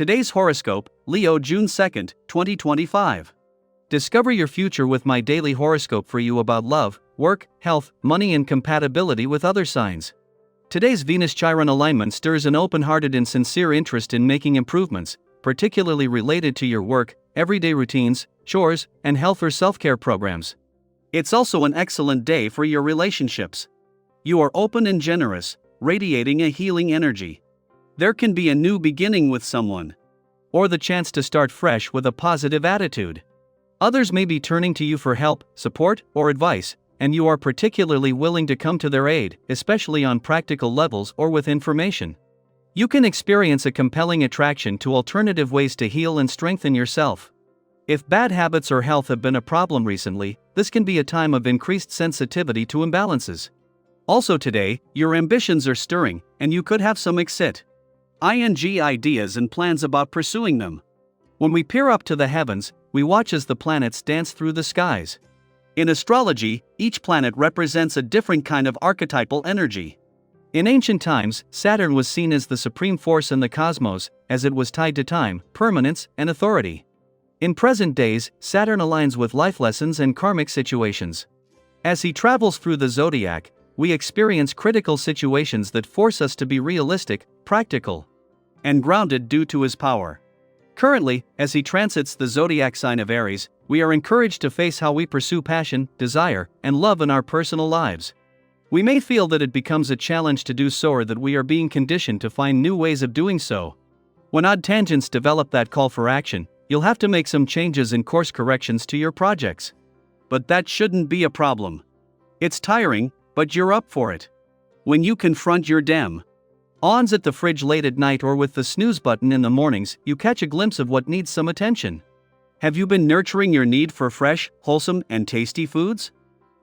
Today's horoscope, Leo June 2nd, 2025. Discover your future with my daily horoscope for you about love, work, health, money and compatibility with other signs. Today's Venus-Chiron alignment stirs an open-hearted and sincere interest in making improvements, particularly related to your work, everyday routines, chores, and health or self-care programs. It's also an excellent day for your relationships. You are open and generous, radiating a healing energy. There can be a new beginning with someone, or the chance to start fresh with a positive attitude. Others may be turning to you for help, support, or advice, and you are particularly willing to come to their aid, especially on practical levels or with information. You can experience a compelling attraction to alternative ways to heal and strengthen yourself. If bad habits or health have been a problem recently, this can be a time of increased sensitivity to imbalances. Also today, your ambitions are stirring, and you could have some ideas and plans about pursuing them. When we peer up to the heavens, we watch as the planets dance through the skies. In astrology, each planet represents a different kind of archetypal energy. In ancient times, Saturn was seen as the supreme force in the cosmos, as it was tied to time, permanence, and authority. In present days, Saturn aligns with life lessons and karmic situations. As he travels through the zodiac, we experience critical situations that force us to be realistic, practical, and grounded due to his power. Currently, as he transits the zodiac sign of Aries, we are encouraged to face how we pursue passion, desire, and love in our personal lives. We may feel that it becomes a challenge to do so or that we are being conditioned to find new ways of doing so. When odd tangents develop that call for action, you'll have to make some changes and course corrections to your projects. But that shouldn't be a problem. It's tiring, but you're up for it. When you confront your ons at the fridge late at night or with the snooze button in the mornings, you catch a glimpse of what needs some attention. Have you been nurturing your need for fresh, wholesome, and tasty foods?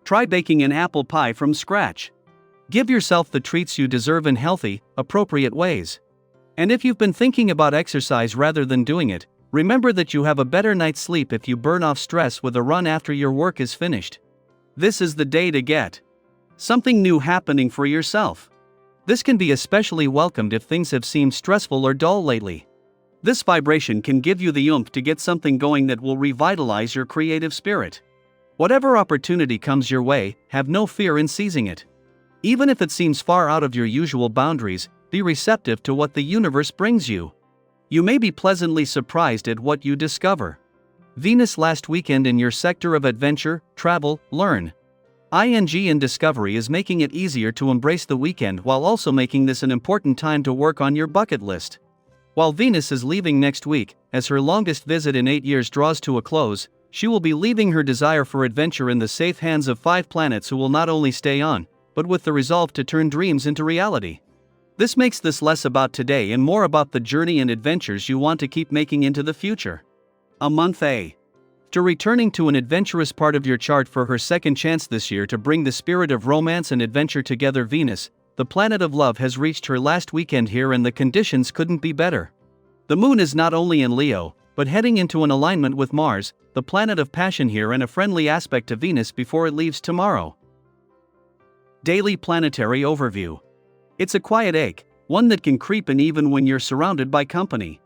Try baking an apple pie from scratch. Give yourself the treats you deserve in healthy, appropriate ways. And if you've been thinking about exercise rather than doing it, remember that you have a better night's sleep if you burn off stress with a run after your work is finished. This is the day to get something new happening for yourself. This can be especially welcomed if things have seemed stressful or dull lately. This vibration can give you the oomph to get something going that will revitalize your creative spirit. Whatever opportunity comes your way, have no fear in seizing it. Even if it seems far out of your usual boundaries, be receptive to what the universe brings you. You may be pleasantly surprised at what you discover. Venus last weekend in your sector of adventure, travel, learn. And discovery is making it easier to embrace the weekend while also making this an important time to work on your bucket list. While Venus is leaving next week, as her longest visit in 8 years draws to a close, she will be leaving her desire for adventure in the safe hands of 5 planets who will not only stay on, but with the resolve to turn dreams into reality. This makes this less about today and more about the journey and adventures you want to keep making into the future. A month to returning to an adventurous part of your chart for her second chance this year to bring the spirit of romance and adventure together. Venus, the planet of love, has reached her last weekend here and the conditions couldn't be better. The moon is not only in Leo, but heading into an alignment with Mars, the planet of passion here, and a friendly aspect to Venus before it leaves tomorrow. Daily planetary overview. It's a quiet ache, one that can creep in even when you're surrounded by company.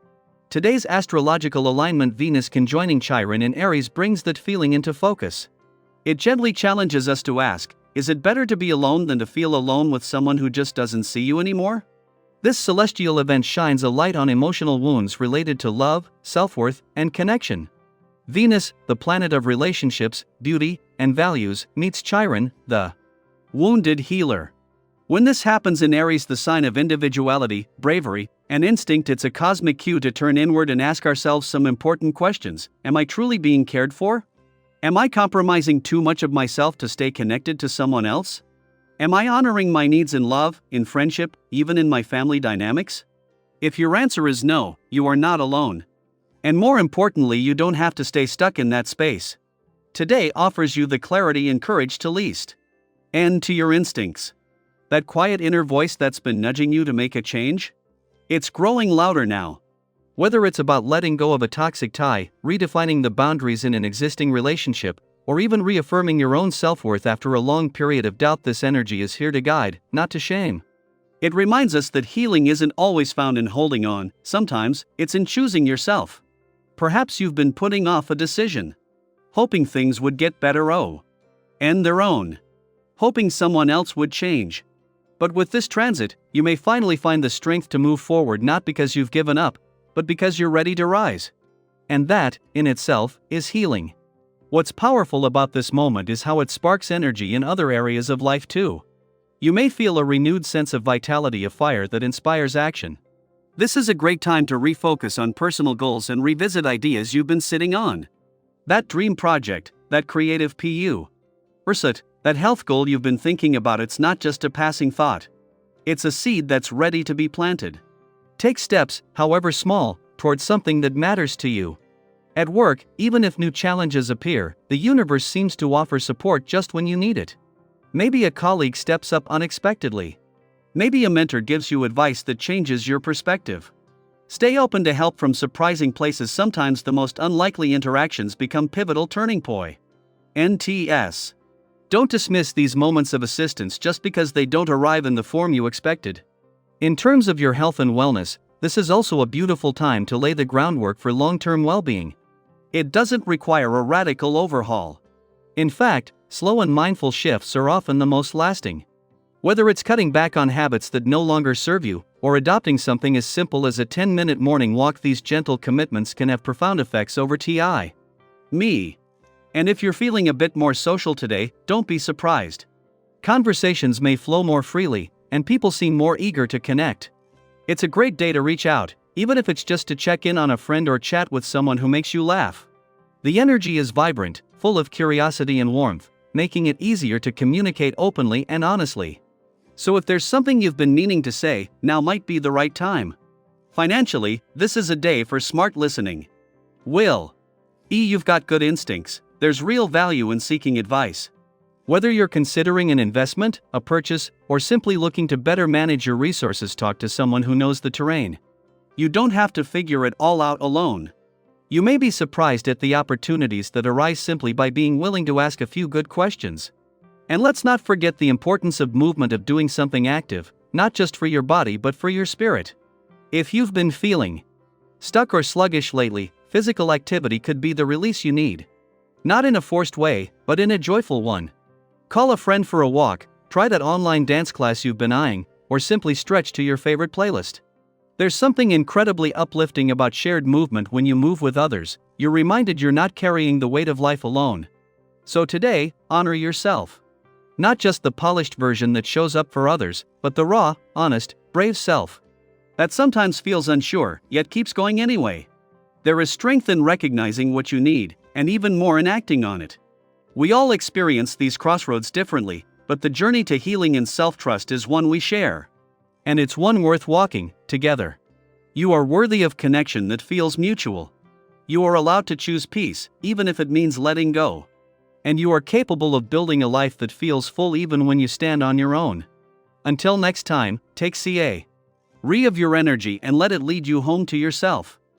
Today's astrological alignment, Venus conjoining Chiron in Aries, brings that feeling into focus. It gently challenges us to ask, is it better to be alone than to feel alone with someone who just doesn't see you anymore? This celestial event shines a light on emotional wounds related to love, self-worth, and connection. Venus, the planet of relationships, beauty, and values, meets Chiron, the wounded healer. When this happens in Aries, the sign of individuality, bravery, and instinct, it's a cosmic cue to turn inward and ask ourselves some important questions. Am I truly being cared for? Am I compromising too much of myself to stay connected to someone else? Am I honoring my needs in love, in friendship, even in my family dynamics? If your answer is no, you are not alone. And more importantly, you don't have to stay stuck in that space. Today offers you the clarity and courage to listen to your instincts. That quiet inner voice that's been nudging you to make a change? It's growing louder now. Whether it's about letting go of a toxic tie, redefining the boundaries in an existing relationship, or even reaffirming your own self-worth after a long period of doubt, this energy is here to guide, not to shame. It reminds us that healing isn't always found in holding on, sometimes it's in choosing yourself. Perhaps you've been putting off a decision, hoping things would get better and their own, hoping someone else would change. But with this transit, you may finally find the strength to move forward, not because you've given up, but because you're ready to rise. And that, in itself, is healing. What's powerful about this moment is how it sparks energy in other areas of life too. You may feel a renewed sense of vitality, a fire that inspires action. This is a great time to refocus on personal goals and revisit ideas you've been sitting on. That dream project, that creative pursuit, that health goal you've been thinking about, it's not just a passing thought. It's a seed that's ready to be planted. Take steps, however small, towards something that matters to you. At work, even if new challenges appear, the universe seems to offer support just when you need it. Maybe a colleague steps up unexpectedly. Maybe a mentor gives you advice that changes your perspective. Stay open to help from surprising places. Sometimes the most unlikely interactions become pivotal turning points. Don't dismiss these moments of assistance just because they don't arrive in the form you expected. In terms of your health and wellness, this is also a beautiful time to lay the groundwork for long-term well-being. It doesn't require a radical overhaul. In fact, slow and mindful shifts are often the most lasting. Whether it's cutting back on habits that no longer serve you, or adopting something as simple as a 10-minute morning walk, these gentle commitments can have profound effects over time. And if you're feeling a bit more social today, don't be surprised. Conversations may flow more freely, and people seem more eager to connect. It's a great day to reach out, even if it's just to check in on a friend or chat with someone who makes you laugh. The energy is vibrant, full of curiosity and warmth, making it easier to communicate openly and honestly. So if there's something you've been meaning to say, now might be the right time. Financially, this is a day for smart listening. You've got good instincts. There's real value in seeking advice. Whether you're considering an investment, a purchase, or simply looking to better manage your resources, talk to someone who knows the terrain. You don't have to figure it all out alone. You may be surprised at the opportunities that arise simply by being willing to ask a few good questions. And let's not forget the importance of movement, of doing something active, not just for your body but for your spirit. If you've been feeling stuck or sluggish lately, physical activity could be the release you need. Not in a forced way, but in a joyful one. Call a friend for a walk, try that online dance class you've been eyeing, or simply stretch to your favorite playlist. There's something incredibly uplifting about shared movement. When you move with others, you're reminded you're not carrying the weight of life alone. So today, honor yourself. Not just the polished version that shows up for others, but the raw, honest, brave self that sometimes feels unsure, yet keeps going anyway. There is strength in recognizing what you need, and even more in acting on it. We all experience these crossroads differently, but the journey to healing and self-trust is one we share. And it's one worth walking together. You are worthy of connection that feels mutual. You are allowed to choose peace, even if it means letting go. And you are capable of building a life that feels full even when you stand on your own. Until next time, take care of your energy and let it lead you home to yourself.